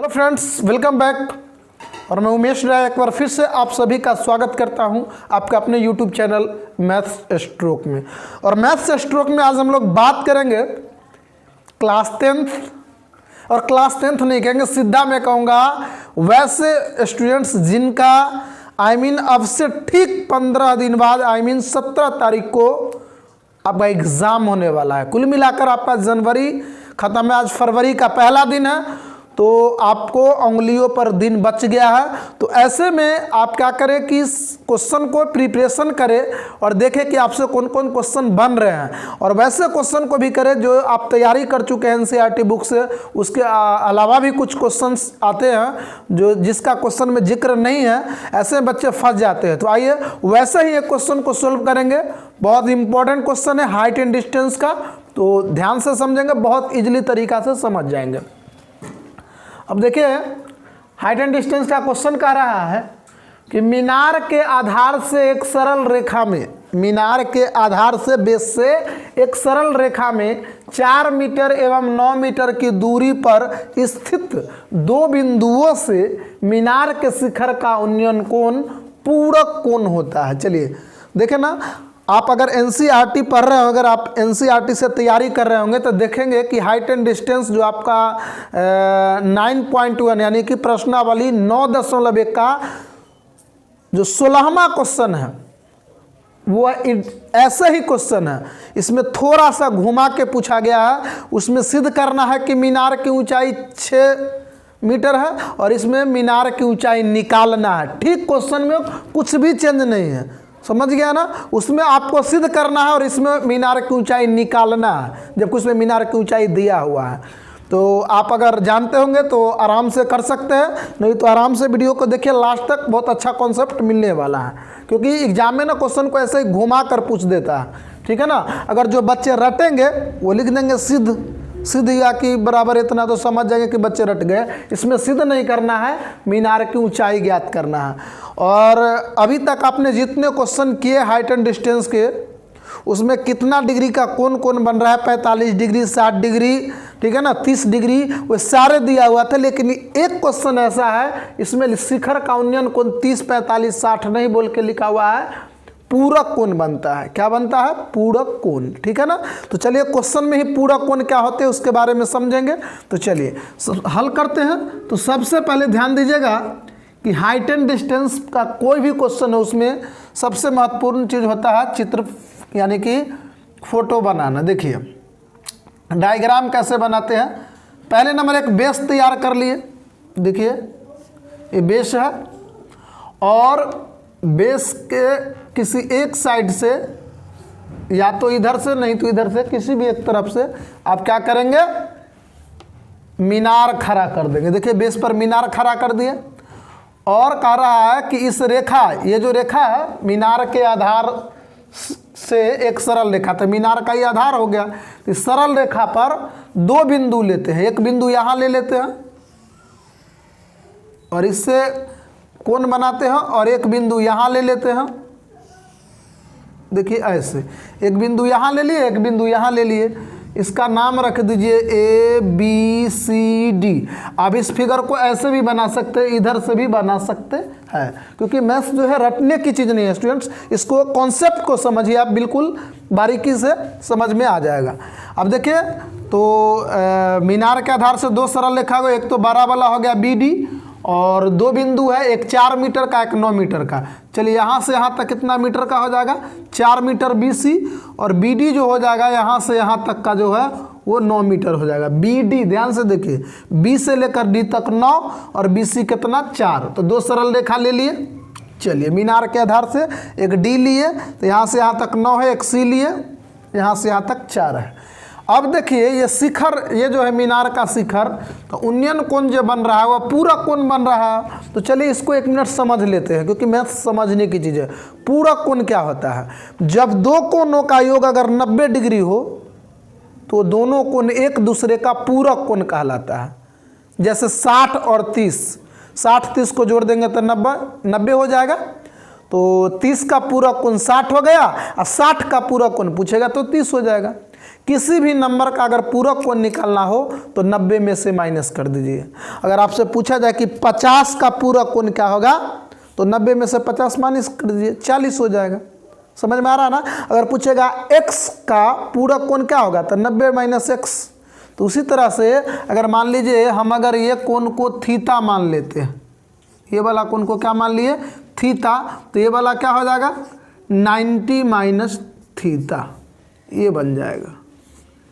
Hello friends, welcome back. और मैं उमेश राय एक बार फिर से आप सभी का स्वागत करता हूं आपके अपने यूट्यूब चैनल मैथ्स स्ट्रोक में। और मैथ्स स्ट्रोक में आज हम लोग बात करेंगे क्लास 10th। और क्लास 10th नहीं कहेंगे, सीधा मैं कहूँगा वैसे स्टूडेंट्स जिनका अब से ठीक 15 दिन बाद 17 तारीख को आपका एग्ज़ाम होने वाला है। कुल मिलाकर आपका जनवरी ख़त्म है, आज फरवरी का पहला दिन है, तो आपको उंगलियों पर दिन बच गया है। तो ऐसे में आप क्या करें कि इस क्वेश्चन को प्रिपरेशन करें और देखें कि आपसे कौन कौन क्वेश्चन बन रहे हैं, और वैसे क्वेश्चन को भी करें जो आप तैयारी कर चुके हैं एनसीईआरटी बुक से। उसके अलावा भी कुछ क्वेश्चंस आते हैं जो जिसका क्वेश्चन में जिक्र नहीं है, ऐसे बच्चे फंस जाते हैं। तो आइए वैसे ही एक क्वेश्चन को सोल्व करेंगे। बहुत इंपॉर्टेंट क्वेश्चन है हाइट एंड डिस्टेंस का, तो ध्यान से समझेंगे, बहुत ईजिली तरीका से समझ जाएंगे। अब देखिए, हाइट एंड डिस्टेंस का क्वेश्चन कह रहा है कि मीनार के आधार से एक सरल रेखा में, मीनार के आधार से बेस से एक सरल रेखा में 4 मीटर एवं 9 मीटर की दूरी पर स्थित दो बिंदुओं से मीनार के शिखर का उन्नयन कोण पूरक कोण होता है। चलिए देखें ना, आप अगर एनसीईआरटी पढ़ रहे हो, अगर आप एनसीईआरटी से तैयारी कर रहे होंगे तो देखेंगे कि हाइट एंड डिस्टेंस जो आपका 9.1 यानी कि प्रश्नावली 9.1 का जो 16वां क्वेश्चन है वो ऐसे ही क्वेश्चन है। इसमें थोड़ा सा घुमा के पूछा गया है। उसमें सिद्ध करना है कि मीनार की ऊंचाई 6 मीटर है और इसमें मीनार की ऊंचाई निकालना है। ठीक क्वेश्चन में कुछ भी चेंज नहीं है, समझ गया ना। उसमें आपको सिद्ध करना है और इसमें मीनार की ऊंचाई निकालना है, जबकि उसमें मीनार की ऊंचाई दिया हुआ है। तो आप अगर जानते होंगे तो आराम से कर सकते हैं, नहीं तो आराम से वीडियो को देखिए लास्ट तक, बहुत अच्छा कॉन्सेप्ट मिलने वाला है। क्योंकि एग्जाम में ना क्वेश्चन को ऐसे ही घुमा कर पूछ देता है, ठीक है ना। अगर जो बच्चे रटेंगे वो लिख देंगे सिद्ध या कि बराबर इतना, तो समझ जाएंगे कि बच्चे रट गए। इसमें सिद्ध नहीं करना है, मीनार की ऊंचाई ज्ञात करना है। और अभी तक आपने जितने क्वेश्चन किए हाइट एंड डिस्टेंस के, उसमें कितना डिग्री का कौन कौन बन रहा है, 45 डिग्री, 60 डिग्री, ठीक है ना, 30 डिग्री, वो सारे दिया हुआ था। लेकिन एक क्वेश्चन ऐसा है, इसमें शिखर का उन्नयन कोण 30, 45, 60 नहीं बोल के लिखा हुआ है, पूरक कोण बनता है। क्या बनता है? पूरक कोण, ठीक है ना। तो चलिए क्वेश्चन में ही पूरक कोण क्या होते हैं उसके बारे में समझेंगे। तो चलिए हल करते हैं। तो सबसे पहले ध्यान दीजिएगा कि हाइट एंड डिस्टेंस का कोई भी क्वेश्चन है उसमें सबसे महत्वपूर्ण चीज़ होता है चित्र, यानी कि फोटो बनाना। देखिए डायग्राम कैसे बनाते हैं। पहले नंबर एक बेस तैयार कर लिए। देखिए ये बेस है और बेस के किसी एक साइड से, या तो इधर से नहीं तो इधर से, किसी भी एक तरफ से आप क्या करेंगे, मीनार खड़ा कर देंगे। देखिए बेस पर मीनार खड़ा कर दिए। और कह रहा है कि इस रेखा, ये जो रेखा है मीनार के आधार से एक सरल रेखा, तो मीनार का ही आधार हो गया। इस सरल रेखा पर दो बिंदु लेते हैं, एक बिंदु यहाँ ले लेते हैं और इससे कोण बनाते हैं, और एक बिंदु यहाँ ले लेते हैं। देखिए ऐसे एक बिंदु यहाँ ले लिए, एक बिंदु यहाँ ले लिए। इसका नाम रख दीजिए ABCD। अब इस फिगर को ऐसे भी बना सकते हैं, इधर से भी बना सकते हैं, क्योंकि मैथ्स जो है रटने की चीज़ नहीं है स्टूडेंट्स। इसको कॉन्सेप्ट को समझिए आप, बिल्कुल बारीकी से समझ में आ जाएगा। अब देखिए तो मीनार के आधार से दो सरल रेखा हो, एक तो बड़ा वाला हो गया BD, और दो बिंदु है, एक 4 मीटर का, एक 9 मीटर का। चलिए यहाँ से यहाँ तक कितना मीटर का हो जाएगा, 4 मीटर BC, और BD जो हो जाएगा यहाँ से यहाँ तक का जो है वो 9 मीटर हो जाएगा। BD ध्यान से देखिए, B से लेकर D तक 9 और BC कितना 4, तो दो सरल रेखा ले लिए। चलिए मीनार के आधार से एक D लिए, तो यहाँ से यहाँ तक 9 है, एक C लिए, यहाँ से यहाँ तक 4 है। अब देखिए ये शिखर, ये जो है मीनार का शिखर, तो उन्नयन कोण जो बन रहा है वह पूरक कोण बन रहा है। तो चलिए इसको एक मिनट समझ लेते हैं, क्योंकि मैथ समझने की चीज़ है। पूरक कोण क्या होता है? जब दो कोणों का योग अगर 90 डिग्री हो तो दोनों कोण एक दूसरे का पूरक कोण कहलाता है। जैसे 60 और 30, 60 30 को जोड़ देंगे तो 90 हो जाएगा। तो 30 का पूरा कोण 60 हो गया और 60 का पूरा कोण पूछेगा तो 30 हो जाएगा। किसी भी नंबर का अगर पूरा कोण निकालना हो तो 90 में से माइनस कर दीजिए। अगर आपसे पूछा जाए कि 50 का पूरा कोण क्या होगा तो 90 में से 50 माइनस कर दीजिए, 40 हो जाएगा। समझ में आ रहा है ना। अगर पूछेगा x का पूरा कोण क्या होगा तो 90 माइनस x। तो उसी तरह से अगर मान लीजिए हम अगर ये कोण को थीटा मान लेते हैं, ये वाला कोण को क्या मान लिए थीटा, तो ये वाला क्या हो जाएगा 90 माइनस थीटा, ये बन जाएगा।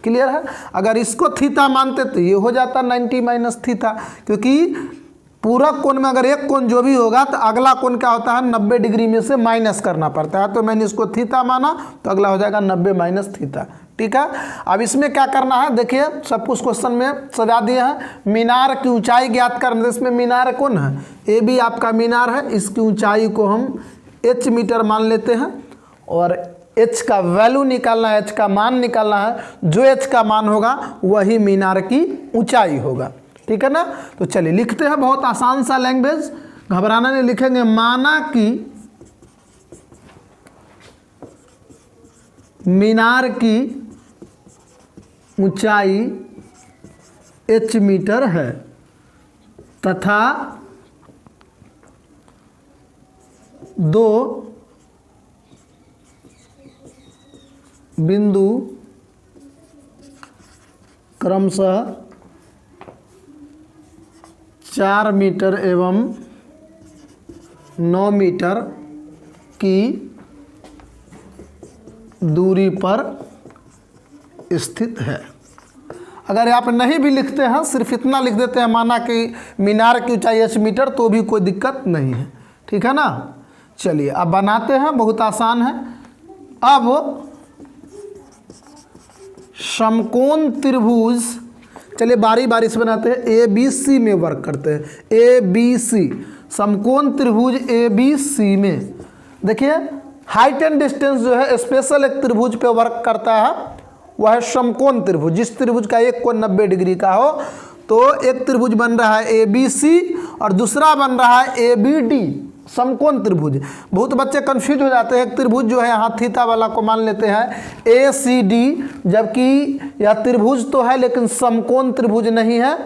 क्लियर है। अगर इसको थीटा मानते तो ये हो जाता 90 माइनस थीटा, क्योंकि पूरा कोण में अगर एक कोण जो भी होगा तो अगला कोण क्या होता है 90 डिग्री में से माइनस करना पड़ता है। तो मैंने इसको थीटा माना तो अगला हो जाएगा 90 माइनस थीटा। ठीक है। अब इसमें क्या करना है, देखिए सब कुछ क्वेश्चन में सजा दिए हैं। मीनार की ऊंचाई ज्ञात करना, इसमें मीनार कौन है, ए बी आपका मीनार है। इसकी ऊंचाई को हम h मीटर मान लेते हैं और h का वैल्यू निकालना है, h का मान निकालना है। जो h का मान होगा वही मीनार की ऊंचाई होगा। ठीक है ना। तो चलिए लिखते हैं, बहुत आसान सा लैंग्वेज, घबराना नहीं। लिखेंगे माना कि मीनार की ऊंचाई h मीटर है तथा 2 बिंदु क्रमशः 4 मीटर एवं 9 मीटर की दूरी पर स्थित है। अगर आप नहीं भी लिखते हैं, सिर्फ इतना लिख देते हैं माना कि मीनार की ऊंचाई h मीटर, तो भी कोई दिक्कत नहीं है। ठीक है ना। चलिए अब बनाते हैं, बहुत आसान है। अब समकोण त्रिभुज, चलिए बारी बारी से बनाते हैं। ए बी सी में वर्क करते हैं। ए बी सी समकोण त्रिभुज ए बी सी में देखिए हाइट एंड डिस्टेंस जो है स्पेशल एक त्रिभुज पे वर्क करता है, वह है समकोण त्रिभुज। जिस त्रिभुज का एक कोण 90 डिग्री का हो, तो एक त्रिभुज बन रहा है ए बी सी और दूसरा बन रहा है ए बी डी, समकोण त्रिभुज। बहुत बच्चे कंफ्यूज हो जाते हैं। एक त्रिभुज जो है यहाँ थीटा वाला को मान लेते हैं ए सी डी, जबकि यह त्रिभुज तो है लेकिन समकोण त्रिभुज नहीं है।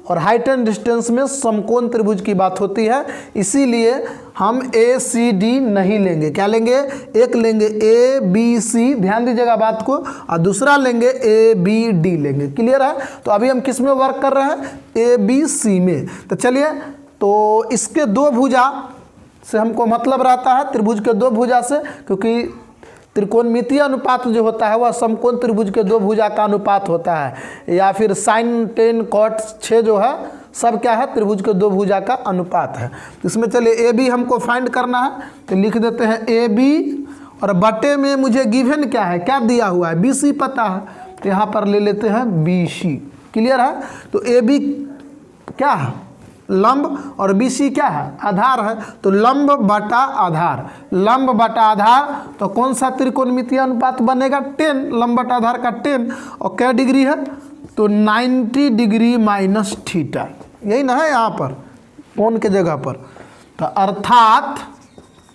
और हाइट एंड डिस्टेंस में समकोण त्रिभुज की बात होती है, इसीलिए हम ए सी डी नहीं लेंगे। क्या लेंगे, एक लेंगे ए बी सी, ध्यान दीजिएगा बात को, और दूसरा लेंगे ए बी डी लेंगे। क्लियर है। तो अभी हम किस में वर्क कर रहे हैं, ए बी सी में। तो चलिए, तो इसके दो भुजा से हमको मतलब रहता है, त्रिभुज के दो भुजा से, क्योंकि त्रिकोणमितीय अनुपात जो होता है वह समकोण त्रिभुज के दो भुजा का अनुपात होता है, या फिर साइन टेन कॉट 6 जो है सब क्या है, त्रिभुज के दो भुजा का अनुपात है। इसमें चलिए ए बी हमको फाइंड करना है, तो लिख देते हैं ए बी, और बटे में मुझे गिवन क्या है, क्या दिया हुआ है, बी सी पता है, तो यहाँ पर ले लेते हैं बी सी। क्लियर है। तो ए बी क्या है, लंब, और बी सी क्या है, आधार है। तो लंब बटा आधार, लंब बटा आधार, तो कौन सा त्रिकोणमितीय अनुपात बनेगा, 10, लंब बटा आधार का 10, और क्या डिग्री है, तो 90 डिग्री माइनस थीटा, यही ना है यहाँ पर कोण के जगह पर। तो अर्थात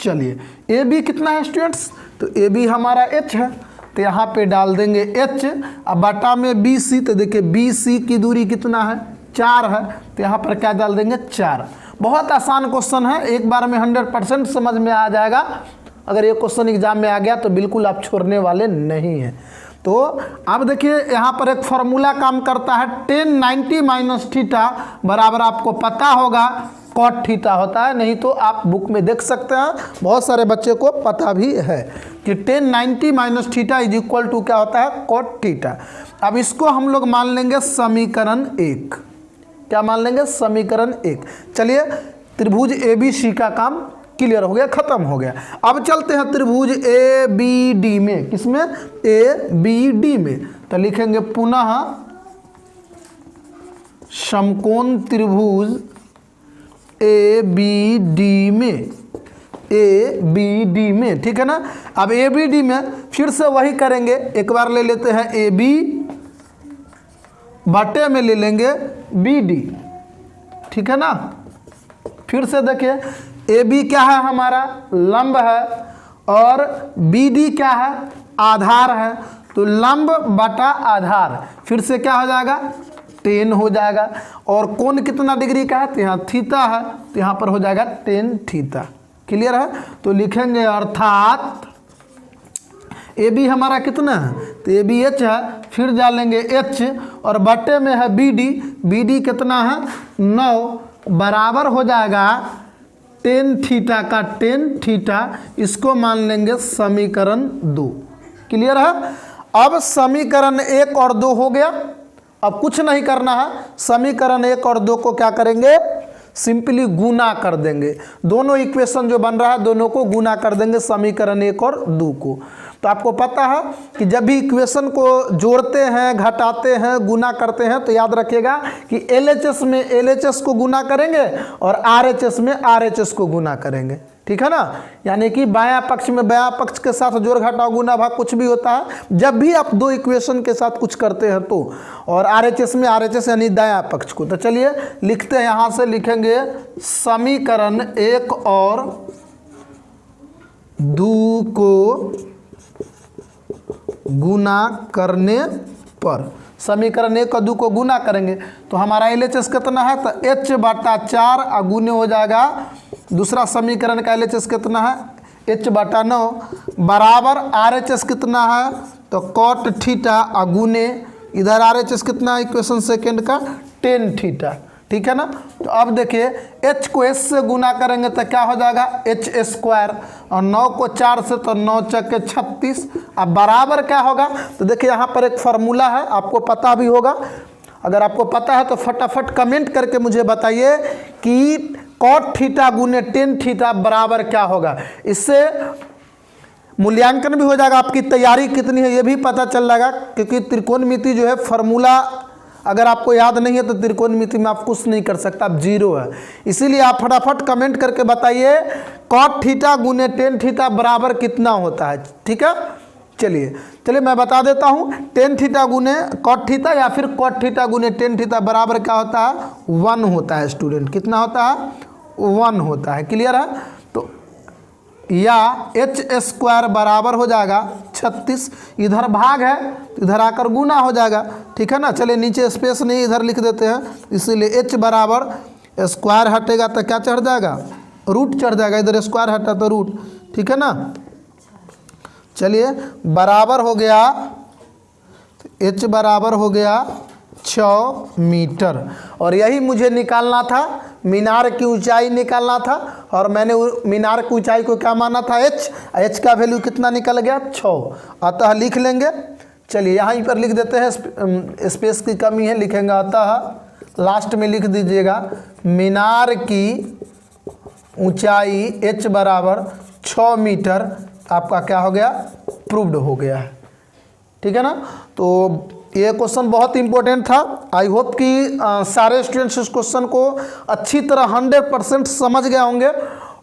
चलिए ए बी कितना है स्टूडेंट्स, तो ए बी हमारा h है, तो यहाँ पे डाल देंगे h, अब बटा में बी सी, तो देखिए बी सी की दूरी कितना है, 4 है, तो यहाँ पर क्या डाल देंगे 4। बहुत आसान क्वेश्चन है, एक बार में 100% समझ में आ जाएगा। अगर ये क्वेश्चन एग्जाम में आ गया तो बिल्कुल आप छोड़ने वाले नहीं हैं। तो अब देखिए यहाँ पर एक फॉर्मूला काम करता है, 10 90 माइनस थीटा बराबर आपको पता होगा कॉट थीटा होता है, नहीं तो आप बुक में देख सकते हैं, बहुत सारे बच्चे को पता भी है कि 10 90 minus theta is equal to क्या होता है, कॉट थीटा। अब इसको हम लोग मान लेंगे समीकरण 1। क्या मान लेंगे, समीकरण 1। चलिए त्रिभुज ए बी सी का काम क्लियर हो गया, खत्म हो गया। अब चलते हैं त्रिभुज ए बी डी में, किसमें, ए बी डी में। तो लिखेंगे पुनः समकोण त्रिभुज ए बी डी में, ए बी डी में। ठीक है ना। अब ए बी डी में फिर से वही करेंगे, एक बार ले लेते हैं ए बी, बटे में ले लेंगे बी डी। ठीक है ना। फिर से देखिए ए बी क्या है हमारा, लंब है, और बी डी क्या है, आधार है। तो लंब बटा आधार फिर से क्या हो जाएगा, 10 हो जाएगा। और कोण कितना डिग्री का है, तो यहाँ थीटा है, तो यहाँ पर हो जाएगा 10 थीटा। क्लियर है। तो लिखेंगे अर्थात ए बी हमारा कितना है, तो ए बी एच है, फिर डालेंगे एच, और बटे में है बी डी कितना है, 9, बराबर हो जाएगा 10 थीटा का 10 थीटा। इसको मान लेंगे समीकरण 2। क्लियर है। अब समीकरण 1 और 2 हो गया। अब कुछ नहीं करना है, समीकरण 1 और 2 को क्या करेंगे, सिंपली गुना कर देंगे। दोनों इक्वेशन जो बन रहा है दोनों को गुना कर देंगे, समीकरण 1 और 2 को। तो आपको पता है कि जब भी इक्वेशन को जोड़ते हैं, घटाते हैं, गुना करते हैं, तो याद रखिएगा कि LHS में LHS को गुना करेंगे और RHS में RHS को गुना करेंगे। ठीक है ना। यानी कि बायां पक्ष में बायां पक्ष के साथ जोड़ घटाव गुना भाग कुछ भी होता है जब भी आप दो इक्वेशन के साथ कुछ करते हैं तो, और RHS में RHS यानी दायां पक्ष को। तो चलिए लिखते हैं, यहाँ से लिखेंगे समीकरण 1 और 2 को गुना करने पर, समीकरण 1 और 2 को गुना करेंगे तो हमारा LHS कितना है, तो H/4 गुने हो जाएगा। दूसरा समीकरण का LHS कितना है, H/9 बराबर RHS कितना है, तो cot थीटा गुने इधर RHS कितना है, इक्वेशन सेकेंड का 10 थीटा। ठीक है ना। तो अब देखिए H को S से गुना करेंगे तो क्या हो जाएगा, H², और 9 को 4 से तो 9 चक्के 36। अब बराबर क्या होगा, तो देखिए यहाँ पर एक फार्मूला है, आपको पता भी होगा। अगर आपको पता है तो फटाफट कमेंट करके मुझे बताइए कि cot थीटा गुने 10 थीटा बराबर क्या होगा। इससे मूल्यांकन भी हो जाएगा, आपकी तैयारी कितनी है ये भी पता चल जाएगा। क्योंकि त्रिकोणमिति जो है फार्मूला अगर आपको याद नहीं है तो त्रिकोणमिति में आप कुछ नहीं कर सकता, आप 0 है। इसीलिए आप फटाफट कमेंट करके बताइए cot थीटा गुने 10 थीटा बराबर कितना होता है। ठीक है। चलिए मैं बता देता हूँ, 10 थीटा गुने cot थीटा या फिर cot थीटा गुने 10 थीटा बराबर क्या होता है, 1 होता है। स्टूडेंट कितना होता है, 1 होता है। क्लियर है। तो या H² बराबर हो जाएगा 36, इधर भाग है तो इधर आकर गुना हो जाएगा। ठीक है ना। चलिए नीचे स्पेस नहीं, इधर लिख देते हैं, इसीलिए H बराबर स्क्वायर हटेगा तो क्या चढ़ जाएगा, रूट चढ़ जाएगा। इधर स्क्वायर हटा तो रूट। ठीक है ना। चलिए बराबर हो गया, H बराबर हो गया 6 मीटर। और यही मुझे निकालना था, मीनार की ऊंचाई निकालना था, और मैंने मीनार की ऊंचाई को क्या माना था, H का वैल्यू कितना निकल गया, 6। अतः लिख लेंगे। चलिए यहाँ पर लिख देते हैं, स्पेस की कमी है, लिखेंगे अतः लास्ट में लिख दीजिएगा मीनार की ऊंचाई H बराबर 6 मीटर। आपका क्या हो गया, प्रूव्ड हो गया है। ठीक है ना। तो ये क्वेश्चन बहुत इंपॉर्टेंट था। आई होप कि सारे स्टूडेंट्स इस क्वेश्चन को अच्छी तरह 100% समझ गए होंगे।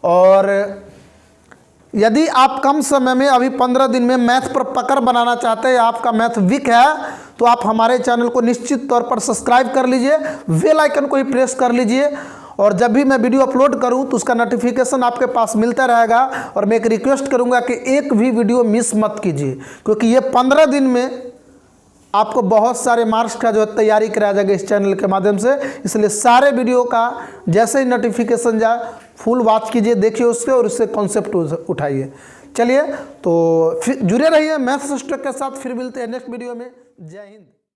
और यदि आप कम समय में, अभी 15 दिन में मैथ पर पकड़ बनाना चाहते हैं, आपका मैथ वीक है, तो आप हमारे चैनल को निश्चित तौर पर सब्सक्राइब कर लीजिए, बेल आइकन को ही प्रेस कर लीजिए, और जब भी मैं वीडियो अपलोड करूं तो उसका नोटिफिकेशन आपके पास मिलता रहेगा। और मैं एक रिक्वेस्ट करूंगा कि एक भी वीडियो मिस मत कीजिए, क्योंकि ये 15 दिन में आपको बहुत सारे मार्क्स का जो है तैयारी कराया जाएगा इस चैनल के माध्यम से। इसलिए सारे वीडियो का जैसे ही नोटिफिकेशन जाए फुल वॉच कीजिए, देखिए उससे, और उससे कॉन्सेप्ट उठाइए। चलिए तो फिर जुड़े रहिए मैथ्स सिस्टर के साथ। फिर मिलते हैं नेक्स्ट वीडियो में। जय हिंद।